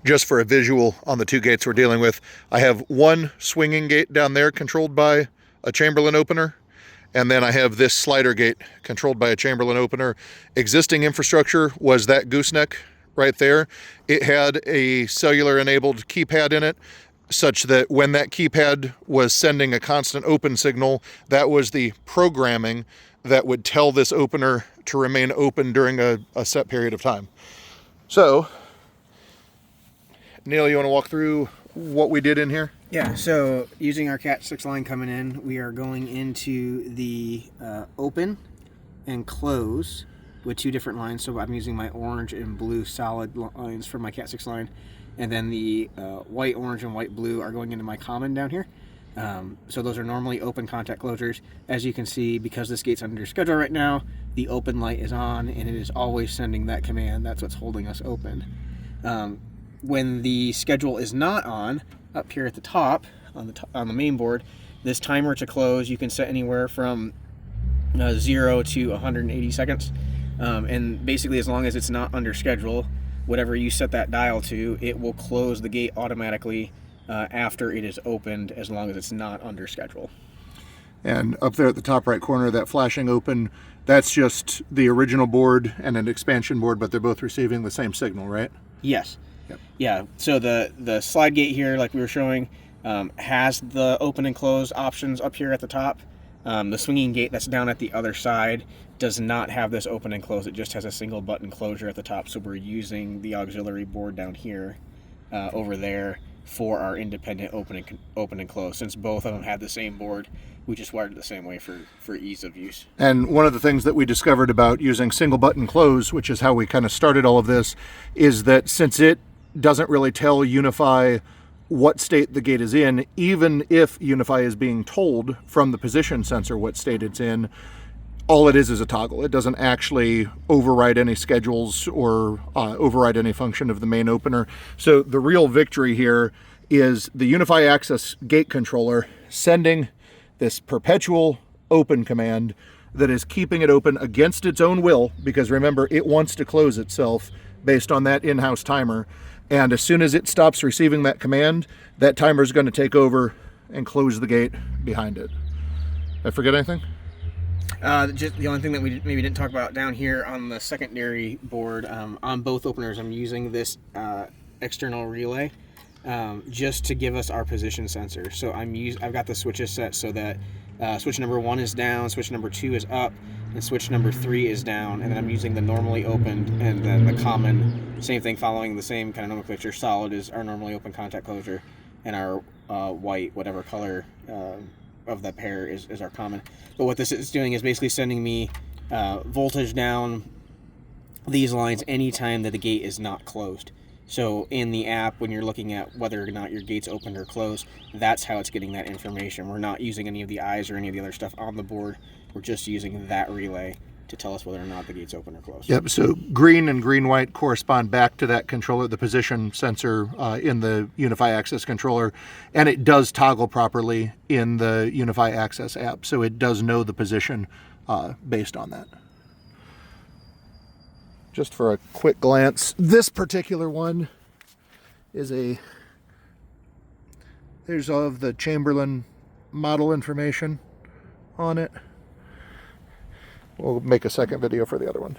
just for a visual on the two gates we're dealing with, I have one swinging gate down there controlled by a Chamberlain opener, and then I have this slider gate controlled by a Chamberlain opener. Existing infrastructure was that gooseneck right there. It had a cellular enabled keypad in it, such that when that keypad was sending a constant open signal, that was the programming that would tell this opener to remain open during a set period of time. So, Neil, you want to walk through what we did in here? Yeah, so using our Cat 6 line coming in, we are going into the open and close with two different lines. So I'm using my orange and blue solid lines for my Cat 6 line. And then the white, orange, and white, blue are going into my common down here. So those are normally open contact closures. As you can see, because this gate's under schedule right now, the open light is on and it is always sending that command. That's what's holding us open. When the schedule is not on, up here at the top, on the main board, this timer to close, you can set anywhere from 0 to 180 seconds. And basically, as long as it's not under schedule, whatever you set that dial to, it will close the gate automatically after it is opened, as long as it's not under schedule. And up there at the top right corner, that flashing open, that's just the original board and an expansion board, but they're both receiving the same signal, right? Yes. Yep. Yeah, so the slide gate here, like we were showing, has the open and close options up here at the top. The swinging gate that's down at the other side does not have this open and close. It just has a single button closure at the top. So we're using the auxiliary board down here over there for our independent open and close. Since both of them had the same board, we just wired it the same way for ease of use. And one of the things that we discovered about using single button close, which is how we kind of started all of this, is that since it doesn't really tell UniFi what state the gate is in, even if UniFi is being told from the position sensor what state it's in, all it is a toggle. It doesn't actually override any schedules or override any function of the main opener. So the real victory here is the UniFi Access gate controller sending this perpetual open command that is keeping it open against its own will, because remember, it wants to close itself based on that in-house timer. And as soon as it stops receiving that command, that timer is going to take over and close the gate behind it. Did I forget anything? Just the only thing that we maybe didn't talk about down here on the secondary board, on both openers, I'm using this external relay just to give us our position sensor. So I've got the switches set so that switch number 1 is down, switch number 2 is up, and switch number 3 is down. And then I'm using the normally opened and then the common, same thing, following the same kind of nomenclature. Solid is our normally open contact closure, and our white, whatever color of that pair is our common. But what this is doing is basically sending me voltage down these lines anytime that the gate is not closed. So in the app, when you're looking at whether or not your gate's open or closed, that's how it's getting that information. We're not using any of the eyes or any of the other stuff on the board. We're just using that relay to tell us whether or not the gate's open or closed. Yep, so green and green-white correspond back to that controller, the position sensor in the UniFi Access controller, and it does toggle properly in the UniFi Access app, so it does know the position based on that. Just for a quick glance, this particular one is there's all of the Chamberlain model information on it. We'll make a second video for the other one.